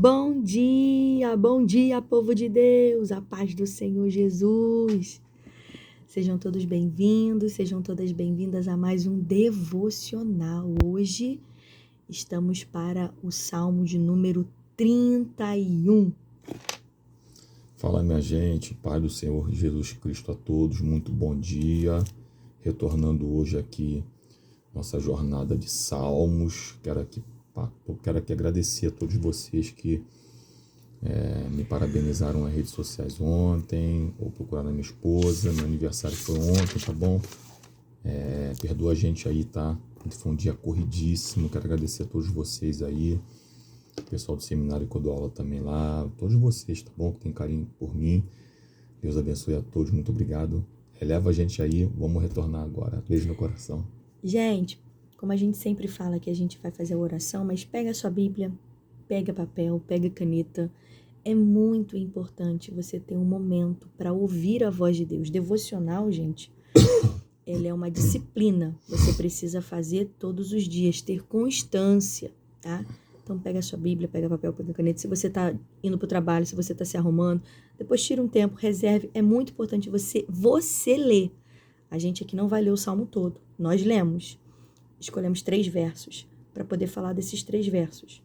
Bom dia, povo de Deus, a paz do Senhor Jesus. Sejam todos bem-vindos, sejam todas bem-vindas a mais um devocional. Hoje estamos para o Salmo de número 31. Fala, minha gente, Pai do Senhor Jesus Cristo a todos, muito bom dia. Retornando hoje aqui nossa jornada de salmos. Quero aqui agradecer a todos vocês que me parabenizaram nas redes sociais ontem, ou procuraram a minha esposa. Meu aniversário foi ontem, tá bom? Perdoa a gente aí, tá? Foi um dia corridíssimo. Quero agradecer a todos vocês aí, o pessoal do seminário que eu dou aula também lá, todos vocês, tá bom? Que tem carinho por mim. Deus abençoe a todos, muito obrigado. Releva a gente aí, vamos retornar agora. Beijo no coração. Gente, como a gente sempre fala que a gente vai fazer a oração, mas pega a sua Bíblia, pega papel, pega caneta. É muito importante você ter um momento para ouvir a voz de Deus. Devocional, gente, ela é uma disciplina. Você precisa fazer todos os dias, ter constância, tá? Então pega a sua Bíblia, pega papel, pega caneta. Se você está indo para o trabalho, se você está se arrumando, depois tira um tempo, reserve. É muito importante você ler. A gente aqui não vai ler o Salmo todo. Nós lemos. Escolhemos 3 versos para poder falar desses 3 versos.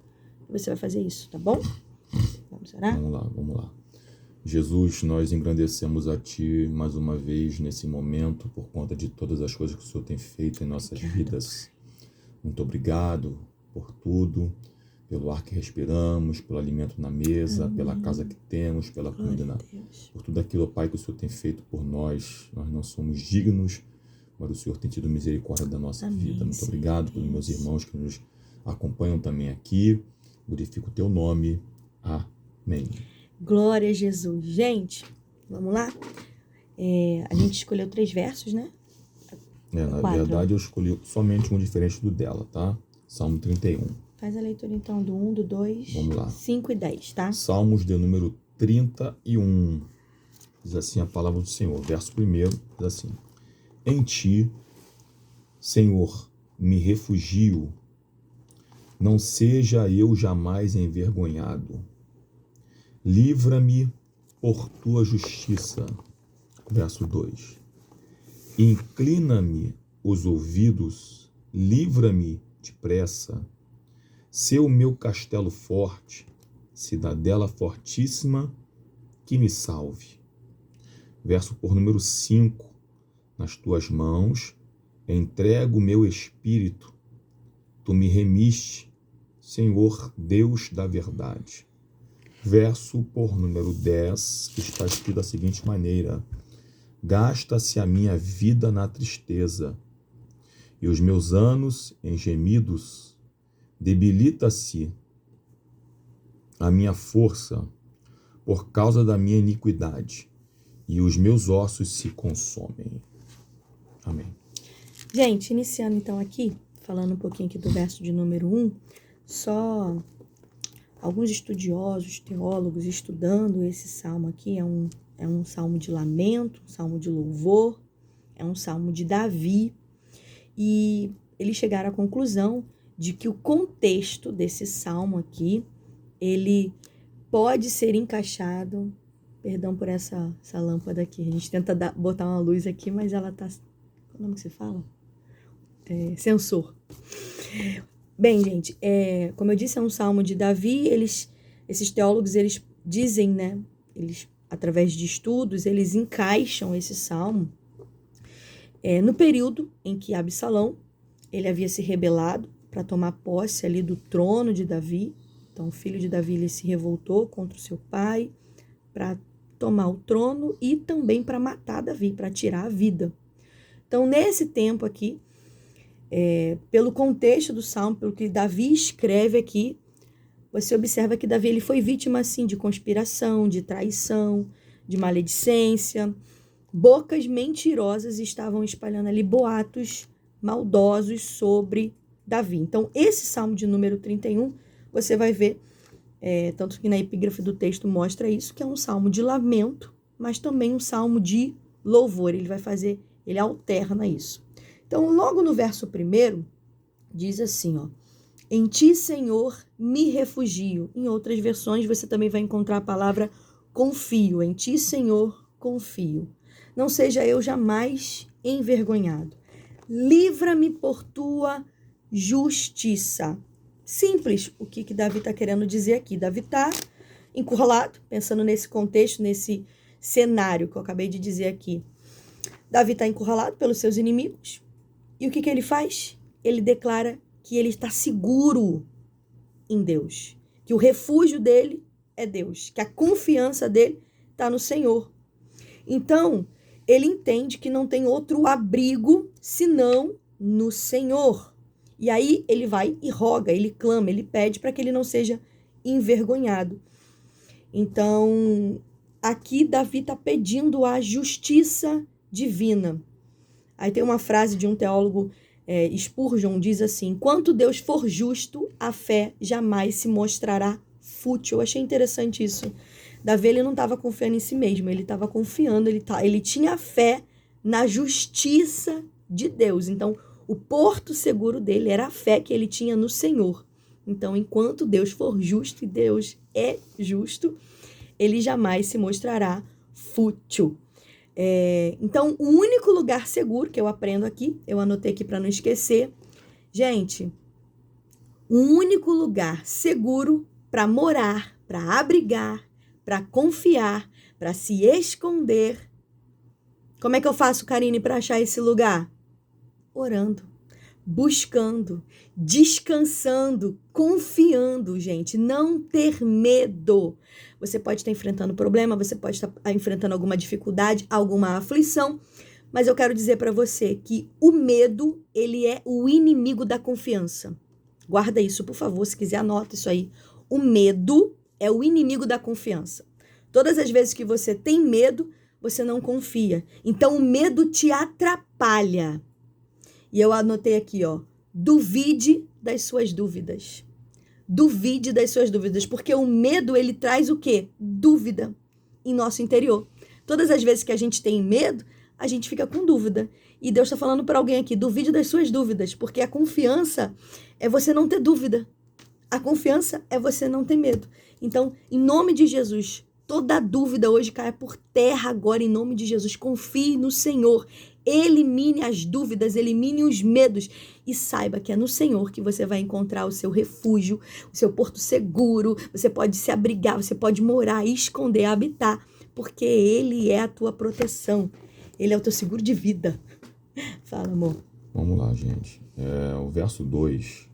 Você vai fazer isso, tá bom? Vamos orar? Vamos lá. Jesus, nós engrandecemos a Ti mais uma vez nesse momento por conta de todas as coisas que o Senhor tem feito em nossas vidas. Muito obrigado por tudo, pelo ar que respiramos, pelo alimento na mesa, pela casa que temos, pela comida, por tudo aquilo, Pai, que o Senhor tem feito por nós. Nós não somos dignos, mas o Senhor tem tido misericórdia da nossa vida. Muito obrigado pelos meus irmãos que nos acompanham também aqui. Glorifico o Teu nome. Amém. Glória a Jesus. Gente, vamos lá? A gente escolheu 3 versos, né? Na 4. verdade, eu escolhi somente um diferente do dela, tá? Salmo 31. Faz a leitura então do 1, do 2, Vamos lá. 5 e 10, tá? Salmos de número 31. Diz assim a palavra do Senhor. Verso 1 diz assim: Em Ti, Senhor, me refugio, não seja eu jamais envergonhado. Livra-me por Tua justiça. Verso 2. Inclina-me os ouvidos, livra-me depressa. Sê o meu castelo forte, cidadela fortíssima, que me salve. Verso por número 5. Nas Tuas mãos entrego o meu espírito. Tu me remiste, Senhor Deus da verdade. Verso por número 10, que está escrito da seguinte maneira: Gasta-se a minha vida na tristeza, e os meus anos em gemidos. Debilita-se a minha força por causa da minha iniquidade, e os meus ossos se consomem. Amém. Gente, iniciando então aqui, falando um pouquinho aqui do verso de número 1, só alguns estudiosos, teólogos, estudando esse salmo aqui, é um salmo de lamento, um salmo de louvor, é um salmo de Davi, e eles chegaram à conclusão de que o contexto desse salmo aqui, ele pode ser encaixado, perdão por essa lâmpada aqui, a gente tenta botar uma luz aqui, mas ela tá, qual é o nome que se fala? Sensor. Bem, gente, como eu disse, é um salmo de Davi. Esses teólogos, eles dizem, né, eles, através de estudos, eles encaixam esse salmo no período em que Absalão, ele havia se rebelado para tomar posse ali do trono de Davi. Então, o filho de Davi, ele se revoltou contra o seu pai para tomar o trono e também para matar Davi, para tirar a vida. Então, nesse tempo aqui, pelo contexto do salmo, pelo que Davi escreve aqui, você observa que Davi ele foi vítima assim, de conspiração, de traição, de maledicência. Bocas mentirosas estavam espalhando ali boatos maldosos sobre Davi. Então, esse salmo de número 31, você vai ver, tanto que na epígrafe do texto mostra isso, que é um salmo de lamento, mas também um salmo de louvor. Ele alterna isso. Então, logo no verso 1, diz assim, Em ti, Senhor, me refugio. Em outras versões, você também vai encontrar a palavra confio. Em ti, Senhor, confio. Não seja eu jamais envergonhado. Livra-me por tua justiça. Simples o que Davi está querendo dizer aqui. Davi está encurralado, pensando nesse contexto, nesse cenário que eu acabei de dizer aqui. Davi está encurralado pelos seus inimigos. E o que ele faz? Ele declara que ele está seguro em Deus, que o refúgio dele é Deus, que a confiança dele está no Senhor. Então, ele entende que não tem outro abrigo senão no Senhor. E aí ele vai e roga, ele clama, ele pede para que ele não seja envergonhado. Então, aqui Davi está pedindo a justiça divina. Aí tem uma frase de um teólogo, Spurgeon, diz assim: enquanto Deus for justo, a fé jamais se mostrará fútil. Eu achei interessante isso. Davi, ele não estava confiando em si mesmo, ele estava confiando, ele tinha fé na justiça de Deus. Então, o porto seguro dele era a fé que ele tinha no Senhor. Então, enquanto Deus for justo, e Deus é justo, ele jamais se mostrará fútil. Então, o único lugar seguro que eu aprendo aqui, eu anotei aqui para não esquecer, gente, o único lugar seguro para morar, para abrigar, para confiar, para se esconder. Como é que eu faço, Karine, para achar esse lugar? Orando, buscando, descansando, confiando, gente. Não ter medo. Você pode estar enfrentando problema, você pode estar enfrentando alguma dificuldade, alguma aflição, mas eu quero dizer para você que o medo, ele é o inimigo da confiança. Guarda isso, por favor, se quiser anota isso aí. O medo é o inimigo da confiança. Todas as vezes que você tem medo, você não confia. Então, o medo te atrapalha. E eu anotei aqui, ó, duvide das suas dúvidas. Duvide das suas dúvidas, porque o medo, ele traz o quê? Dúvida em nosso interior. Todas as vezes que a gente tem medo, a gente fica com dúvida. E Deus está falando para alguém aqui, duvide das suas dúvidas, porque a confiança é você não ter dúvida. A confiança é você não ter medo. Então, em nome de Jesus, toda dúvida hoje cai por terra agora, em nome de Jesus. Confie no Senhor. Elimine as dúvidas, elimine os medos e saiba que é no Senhor que você vai encontrar o seu refúgio, o seu porto seguro. Você pode se abrigar, você pode morar, esconder, habitar, porque Ele é a tua proteção. Ele é o teu seguro de vida. Fala, amor. Vamos lá, gente. O verso 2,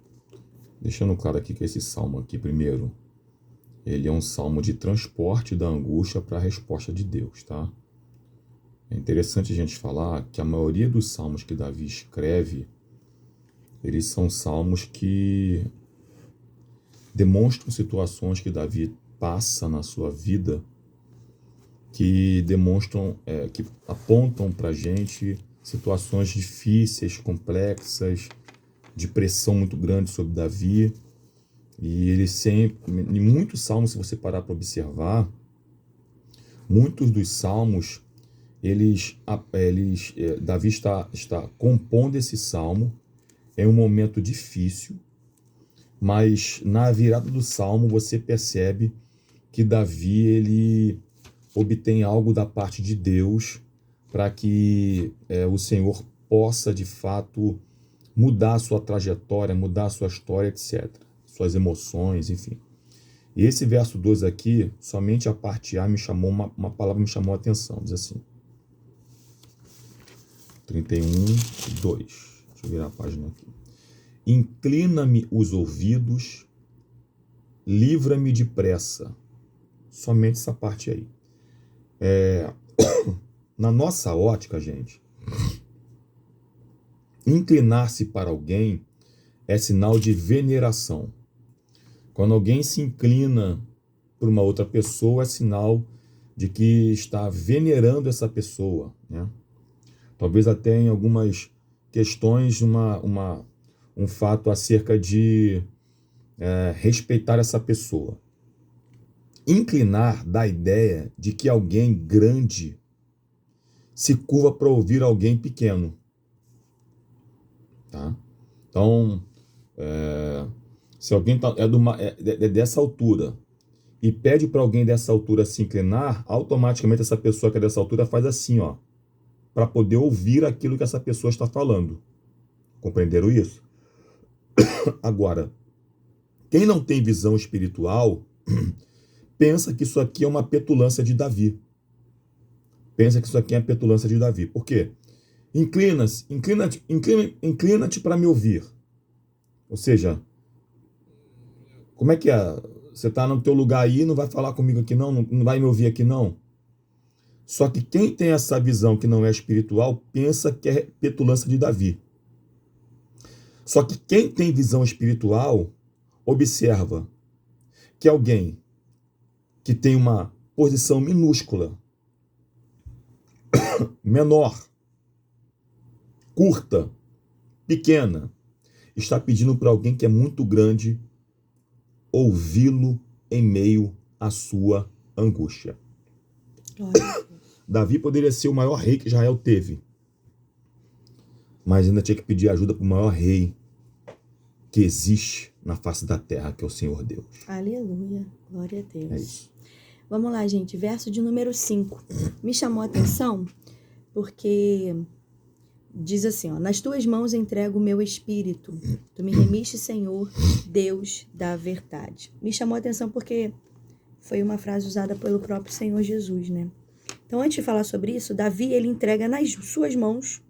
deixando claro aqui que esse salmo aqui, primeiro, ele é um salmo de transporte da angústia para a resposta de Deus, tá? É interessante a gente falar que a maioria dos salmos que Davi escreve, eles são salmos que demonstram situações que Davi passa na sua vida, que demonstram, que apontam para a gente situações difíceis, complexas, de pressão muito grande sobre Davi. E ele sempre, em muitos salmos, se você parar para observar, muitos dos salmos, Davi está compondo esse salmo em um momento difícil, mas na virada do salmo você percebe que Davi ele obtém algo da parte de Deus para que o Senhor possa de fato mudar a sua trajetória, mudar a sua história, etc. Suas emoções, enfim. E esse verso 2 aqui, somente a parte A uma palavra me chamou a atenção, diz assim. 31, 2. Deixa eu virar a página aqui. Inclina-me os ouvidos, livra-me depressa. Somente essa parte aí. Na nossa ótica, gente, inclinar-se para alguém é sinal de veneração. Quando alguém se inclina para uma outra pessoa, é sinal de que está venerando essa pessoa, né? Talvez até em algumas questões um fato acerca de respeitar essa pessoa. Inclinar dá a ideia de que alguém grande se curva para ouvir alguém pequeno. Tá? Então, Se alguém é dessa altura e pede para alguém dessa altura se inclinar, automaticamente essa pessoa que é dessa altura faz assim, ó, para poder ouvir aquilo que essa pessoa está falando. Compreenderam isso? Agora, quem não tem visão espiritual pensa que isso aqui é uma petulância de Davi. Pensa que isso aqui é a petulância de Davi. Por quê? Inclina-te para me ouvir. Ou seja, como é que é? Você está no teu lugar aí, não vai falar comigo aqui não, não vai me ouvir aqui não. Só que quem tem essa visão que não é espiritual, pensa que é petulância de Davi. Só que quem tem visão espiritual, observa que alguém que tem uma posição minúscula, menor, curta, pequena, está pedindo para alguém que é muito grande ouvi-lo em meio à sua angústia. Davi poderia ser o maior rei que Israel teve, mas ainda tinha que pedir ajuda para o maior rei que existe na face da terra, que é o Senhor Deus. Aleluia, glória a Deus. É isso. Vamos lá, gente, verso de número 5. Me chamou a atenção porque diz assim, ó, nas tuas mãos entrego o meu espírito. Tu me remiste, Senhor, Deus da verdade. Me chamou a atenção porque foi uma frase usada pelo próprio Senhor Jesus, né? Então, antes de falar sobre isso, Davi, ele entrega nas suas mãos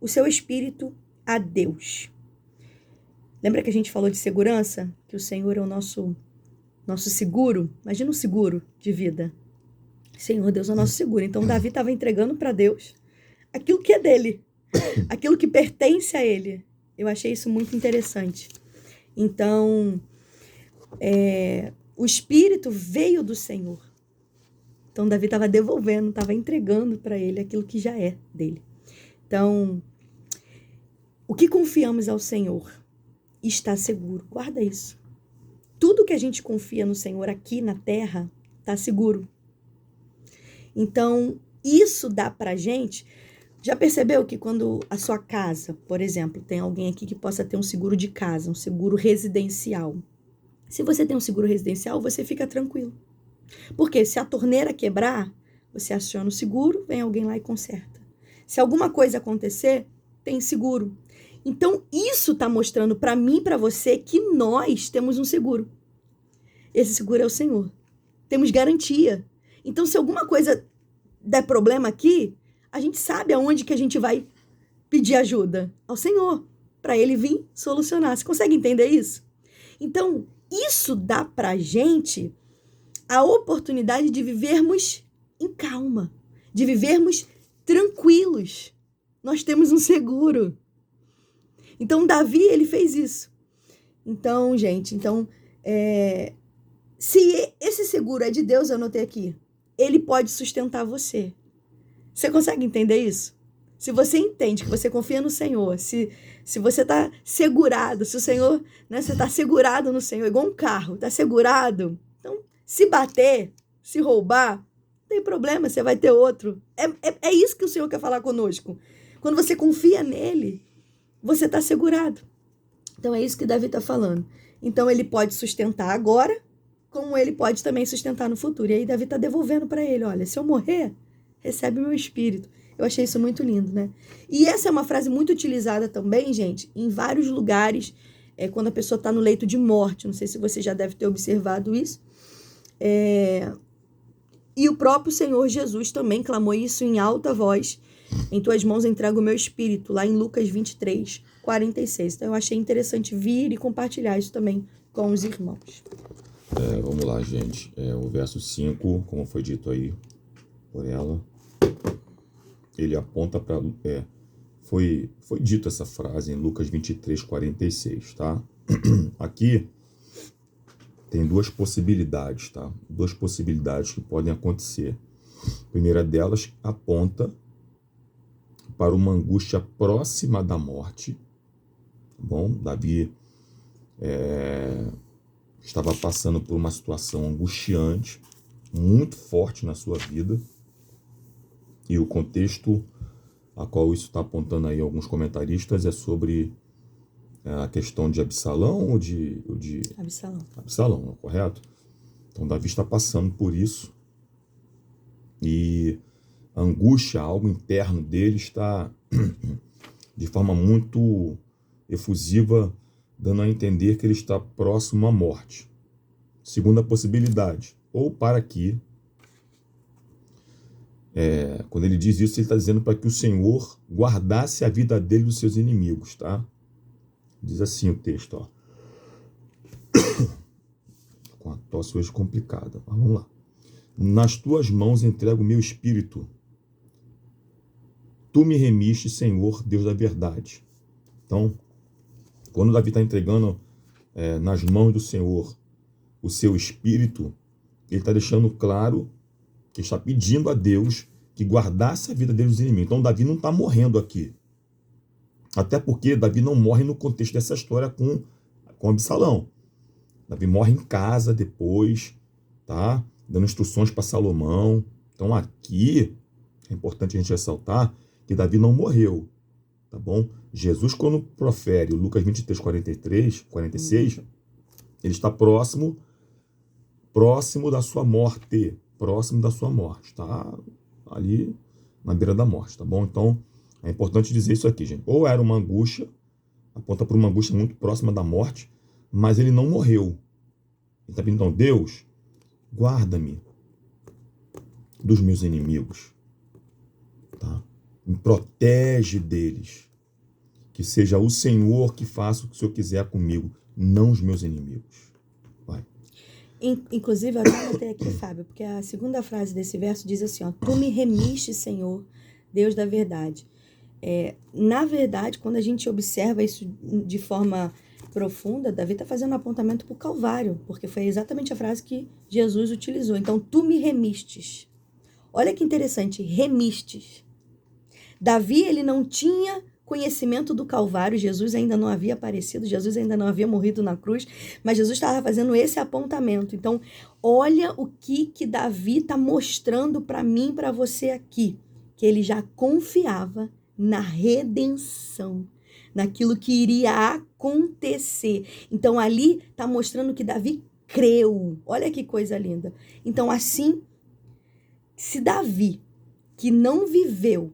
o seu espírito a Deus. Lembra que a gente falou de segurança? Que o Senhor é o nosso seguro? Imagina um seguro de vida. Senhor, Deus é o nosso seguro. Então, Davi estava entregando para Deus aquilo que é dele, aquilo que pertence a ele. Eu achei isso muito interessante. Então, o Espírito veio do Senhor. Então, Davi estava devolvendo, estava entregando para ele aquilo que já é dele. Então, o que confiamos ao Senhor está seguro. Guarda isso. Tudo que a gente confia no Senhor aqui na terra está seguro. Então, isso dá pra gente. Já percebeu que quando a sua casa, por exemplo, tem alguém aqui que possa ter um seguro de casa, um seguro residencial. Se você tem um seguro residencial, você fica tranquilo. Porque se a torneira quebrar, você aciona o seguro, vem alguém lá e conserta. Se alguma coisa acontecer, tem seguro. Então, isso está mostrando para mim e para você que nós temos um seguro. Esse seguro é o Senhor. Temos garantia. Então, se alguma coisa der problema aqui, a gente sabe aonde que a gente vai pedir ajuda. Ao Senhor, para Ele vir solucionar. Você consegue entender isso? Então, isso dá para a gente a oportunidade de vivermos em calma, de vivermos tranquilos. Nós temos um seguro. Então, Davi, ele fez isso. Então, gente, se esse seguro é de Deus, eu anotei aqui, ele pode sustentar você. Você consegue entender isso? Se você entende que você confia no Senhor, se você está segurado, se o Senhor, né, você está segurado no Senhor, igual um carro, está segurado, então, se bater, se roubar, não tem problema, você vai ter outro. É isso que o Senhor quer falar conosco. Quando você confia nele, você está segurado. Então, é isso que Davi está falando. Então, ele pode sustentar agora, como ele pode também sustentar no futuro. E aí, Davi está devolvendo para ele, olha, se eu morrer, recebe o meu espírito. Eu achei isso muito lindo, né? E essa é uma frase muito utilizada também, gente, em vários lugares, quando a pessoa está no leito de morte. Não sei se você já deve ter observado isso. E o próprio Senhor Jesus também clamou isso em alta voz. Em tuas mãos entrego o meu espírito, lá em Lucas 23, 46. Então, eu achei interessante vir e compartilhar isso também com os irmãos. Vamos lá, gente. O verso 5, como foi dito aí por ela, ele aponta para... foi dito essa frase em Lucas 23, 46, tá? Aqui tem duas possibilidades, tá? Duas possibilidades que podem acontecer. A primeira delas aponta para uma angústia próxima da morte. Bom, Davi estava passando por uma situação angustiante, muito forte na sua vida. E o contexto a qual isso está apontando aí alguns comentaristas é sobre a questão de Absalão ou de Absalão. Absalão, correto? Então Davi está passando por isso e a angústia, algo interno dele está de forma muito efusiva, dando a entender que ele está próximo à morte. Segunda possibilidade, ou para que, quando ele diz isso, ele está dizendo para que o Senhor guardasse a vida dele dos seus inimigos, tá? Diz assim o texto, ó. Com a tosse hoje complicada, mas vamos lá. Nas tuas mãos entrego o meu espírito. Tu me remiste, Senhor, Deus da verdade. Então, quando Davi está entregando nas mãos do Senhor o seu espírito, ele está deixando claro que está pedindo a Deus que guardasse a vida dele dos inimigos. Então, Davi não está morrendo aqui. Até porque Davi não morre no contexto dessa história com Absalão. Davi morre em casa depois, tá? Dando instruções para Salomão. Então, aqui, é importante a gente ressaltar que Davi não morreu, tá bom? Jesus, quando profere o Lucas 23, 46, ele está próximo da sua morte, tá? Ali na beira da morte, tá bom? Então, é importante dizer isso aqui, gente. Ou era uma angústia, aponta para uma angústia muito próxima da morte, mas ele não morreu. Ele está pedindo, então, Deus, guarda-me dos meus inimigos, tá? Me protege deles. Que seja o Senhor que faça o que o Senhor quiser comigo, não os meus inimigos. Vai. Inclusive, eu até anotei aqui, Fábio, porque a segunda frase desse verso diz assim, ó, tu me remiste, Senhor, Deus da verdade. Na verdade, quando a gente observa isso de forma profunda, Davi está fazendo um apontamento para o Calvário, porque foi exatamente a frase que Jesus utilizou. Então, tu me remistes. Olha que interessante, remistes. Davi, ele não tinha conhecimento do Calvário, Jesus ainda não havia aparecido, Jesus ainda não havia morrido na cruz, mas Jesus estava fazendo esse apontamento. Então, olha o que Davi está mostrando para mim, para você aqui, que ele já confiava na redenção, naquilo que iria acontecer. Então, ali está mostrando que Davi creu. Olha que coisa linda. Então, assim, se Davi, que não viveu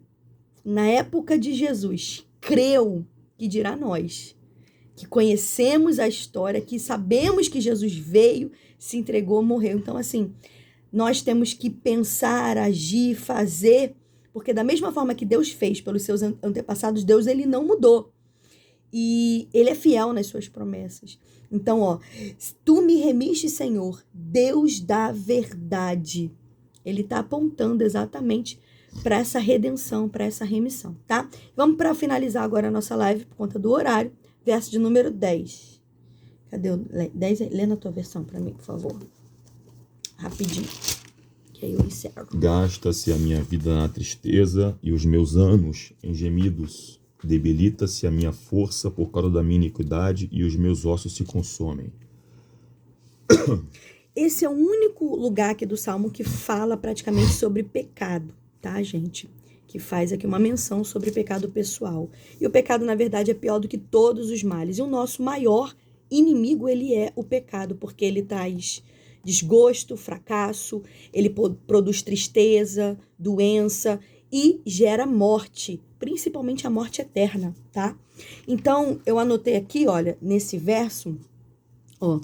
na época de Jesus, creu, que dirá nós, que conhecemos a história, que sabemos que Jesus veio, se entregou, morreu. Então, assim, nós temos que pensar, agir, fazer, porque da mesma forma que Deus fez pelos seus antepassados, Deus, ele não mudou. E ele é fiel nas suas promessas. Então, ó, tu me remiste, Senhor, Deus da verdade. Ele está apontando exatamente para essa redenção, para essa remissão, tá? Vamos para finalizar agora a nossa live, por conta do horário, verso de número 10. Cadê o 10? Lê na tua versão para mim, por favor. Rapidinho, que aí eu encerro. Gasta-se a minha vida na tristeza e os meus anos em gemidos. Debilita-se a minha força por causa da minha iniquidade e os meus ossos se consomem. Esse é o único lugar aqui do Salmo que fala praticamente sobre pecado, tá, gente? Que faz aqui uma menção sobre pecado pessoal. E o pecado, na verdade, é pior do que todos os males. E o nosso maior inimigo, ele é o pecado, porque ele traz desgosto, fracasso, ele produz tristeza, doença e gera morte, principalmente a morte eterna, tá? Então, eu anotei aqui, olha, nesse verso, ó,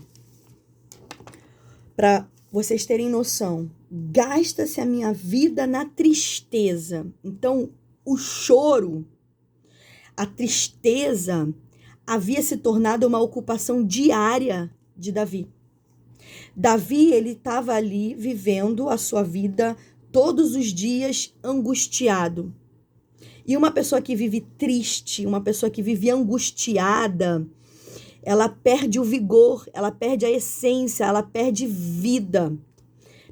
para vocês terem noção, gasta-se a minha vida na tristeza. Então, o choro, a tristeza, havia se tornado uma ocupação diária de Davi. Davi, ele estava ali vivendo a sua vida todos os dias angustiado. E uma pessoa que vive triste, uma pessoa que vive angustiada, ela perde o vigor, ela perde a essência, ela perde vida.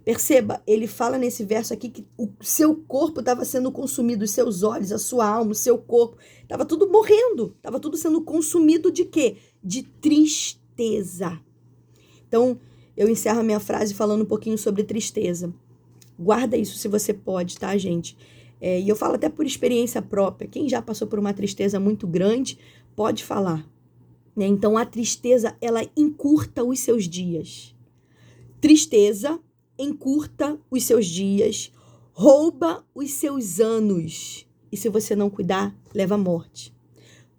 Perceba, ele fala nesse verso aqui que o seu corpo estava sendo consumido, os seus olhos, a sua alma, o seu corpo, estava tudo morrendo, estava tudo sendo consumido de quê? De tristeza. Então, eu encerro a minha frase falando um pouquinho sobre tristeza. Guarda isso se você pode, tá, gente? E eu falo até por experiência própria. Quem já passou por uma tristeza muito grande, pode falar. né? Então, a tristeza, ela encurta os seus dias. Tristeza encurta os seus dias, rouba os seus anos. E se você não cuidar, leva à morte.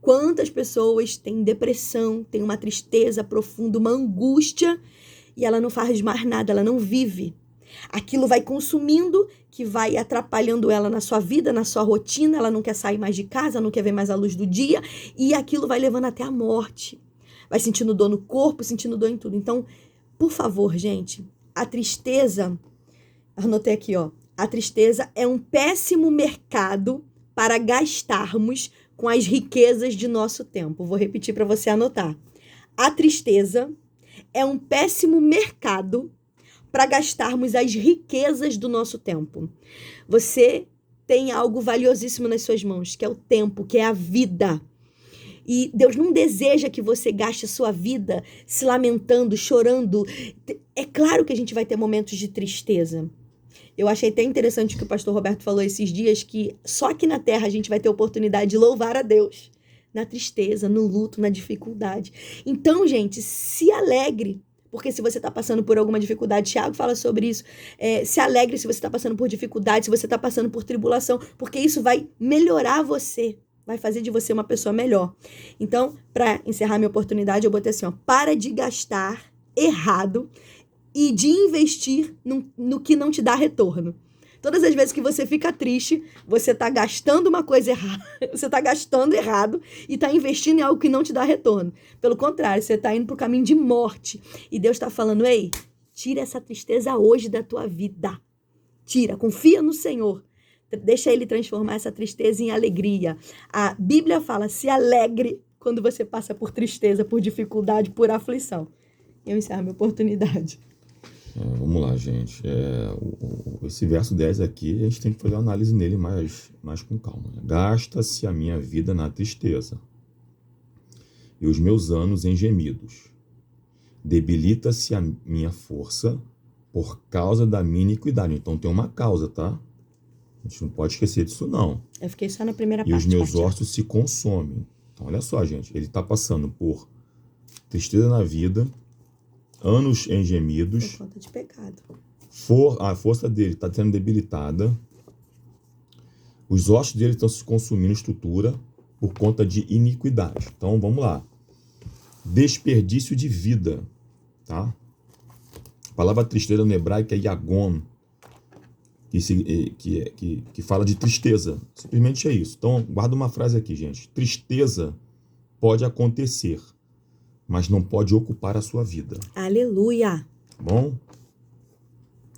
Quantas pessoas têm depressão, têm uma tristeza profunda, uma angústia, e ela não faz mais nada, ela não vive. Aquilo vai consumindo, que vai atrapalhando ela na sua vida, na sua rotina, ela não quer sair mais de casa, não quer ver mais a luz do dia, e aquilo vai levando até a morte. Vai sentindo dor no corpo, sentindo dor em tudo. Então, por favor, gente, a tristeza, anotei aqui, ó, a tristeza é um péssimo mercado para gastarmos com as riquezas de nosso tempo. Vou repetir para você anotar. A tristeza é um péssimo mercado para gastarmos as riquezas do nosso tempo. Você tem algo valiosíssimo nas suas mãos, que é o tempo, que é a vida. E Deus não deseja que você gaste a sua vida se lamentando, chorando. É claro que a gente vai ter momentos de tristeza. Eu achei até interessante o que o pastor Roberto falou esses dias, que só aqui na terra a gente vai ter oportunidade de louvar a Deus. Na tristeza, no luto, na dificuldade. Então, gente, se alegre. Porque se você está passando por alguma dificuldade, Tiago fala sobre isso, se alegre se você está passando por dificuldade, se você está passando por tribulação, porque isso vai melhorar você. Vai fazer de você uma pessoa melhor. Então, para encerrar minha oportunidade, eu botei assim, ó, para de gastar errado e de investir no que não te dá retorno. Todas as vezes que você fica triste, você está gastando uma coisa errada, você está gastando errado e está investindo em algo que não te dá retorno. Pelo contrário, você está indo para o caminho de morte. E Deus está falando, ei, tira essa tristeza hoje da tua vida. Tira, confia no Senhor. Deixa Ele transformar essa tristeza em alegria. A Bíblia fala, se alegre quando você passa por tristeza, por dificuldade, por aflição. Eu encerro a minha oportunidade. Vamos lá, gente. Esse verso 10 aqui, a gente tem que fazer uma análise nele mais com calma. Gasta-se a minha vida na tristeza e os meus anos em gemidos. Debilita-se a minha força por causa da minha iniquidade. Então tem uma causa, tá? A gente não pode esquecer disso, não. Eu fiquei só na primeira parte. E os meus Tiago. ossos se consomem. Então, olha só, gente. Ele está passando por tristeza na vida, anos em gemidos. Por conta de pecado. A força dele está sendo debilitada. Os ossos dele estão se consumindo em estrutura por conta de iniquidade. Então, vamos lá. Desperdício de vida, tá? A palavra tristeza no hebraico é yagon, que fala de tristeza. Simplesmente é isso. Então, guarda uma frase aqui, gente. Tristeza pode acontecer, mas não pode ocupar a sua vida. Aleluia! Bom?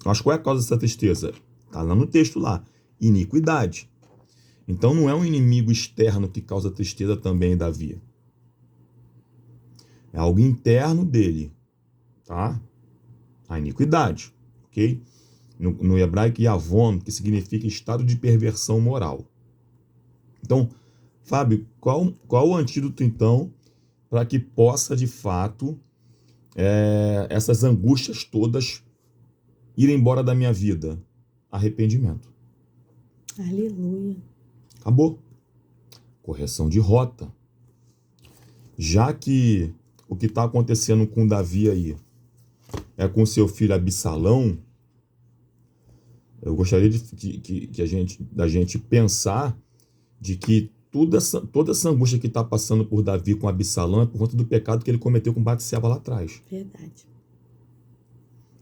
Mas qual é a causa dessa tristeza? Está lá no texto lá. Iniquidade. Então, não é um inimigo externo que causa tristeza também, Davi. É algo interno dele, tá? A iniquidade, ok? No hebraico, Yavon, que significa estado de perversão moral. Então, Fábio, qual o antídoto, então, para que possa, de fato, essas angústias todas irem embora da minha vida? Arrependimento. Aleluia. Acabou. Correção de rota. Já que o que está acontecendo com Davi aí é com seu filho Absalão, eu gostaria da gente pensar de que toda essa angústia que está passando por Davi com Absalão é por conta do pecado que ele cometeu com Batseba lá atrás. Verdade.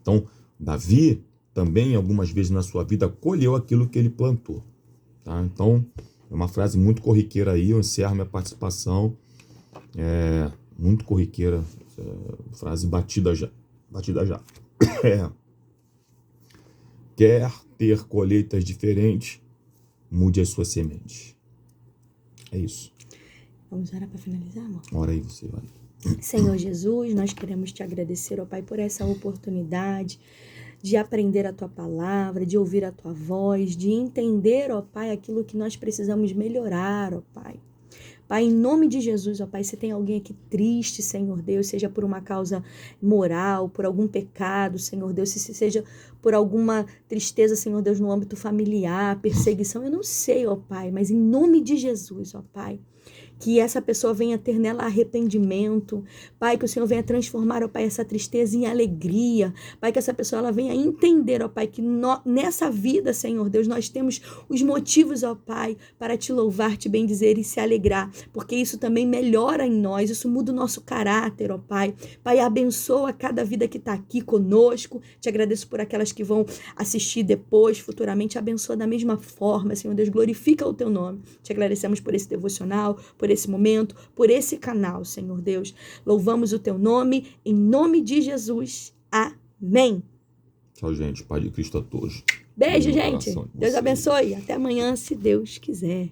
Então, Davi também, algumas vezes na sua vida, colheu aquilo que ele plantou. Tá? Então, é uma frase muito corriqueira aí, eu encerro minha participação. Muito corriqueira, frase batida já. Quer ter colheitas diferentes, mude as suas sementes. É isso. Vamos orar para finalizar, amor? Ora aí, você vai. Senhor Jesus, nós queremos te agradecer, ó Pai, por essa oportunidade de aprender a Tua palavra, de ouvir a Tua voz, de entender, ó Pai, aquilo que nós precisamos melhorar, ó Pai. Pai, em nome de Jesus, ó Pai, se tem alguém aqui triste, Senhor Deus, seja por uma causa moral, por algum pecado, Senhor Deus, se seja por alguma tristeza, Senhor Deus, no âmbito familiar, perseguição, eu não sei, ó Pai, mas em nome de Jesus, ó Pai, que essa pessoa venha ter nela arrependimento. Pai, que o Senhor venha transformar, ó Pai, essa tristeza em alegria. Pai, que essa pessoa ela venha entender, ó Pai, que nessa vida, Senhor Deus, nós temos os motivos, ó Pai, para te louvar, te bendizer e se alegrar, porque isso também melhora em nós, isso muda o nosso caráter, ó Pai. Pai, abençoa cada vida que está aqui conosco. Te agradeço por aquelas que vão assistir depois, futuramente. Abençoa da mesma forma, Senhor Deus, glorifica o teu nome. Te agradecemos por esse devocional, por esse momento, por esse canal, Senhor Deus. Louvamos o teu nome, em nome de Jesus. Amém. Tchau, gente. Pai de Cristo a todos. Beijo, gente. Deus abençoe. Até amanhã, se Deus quiser.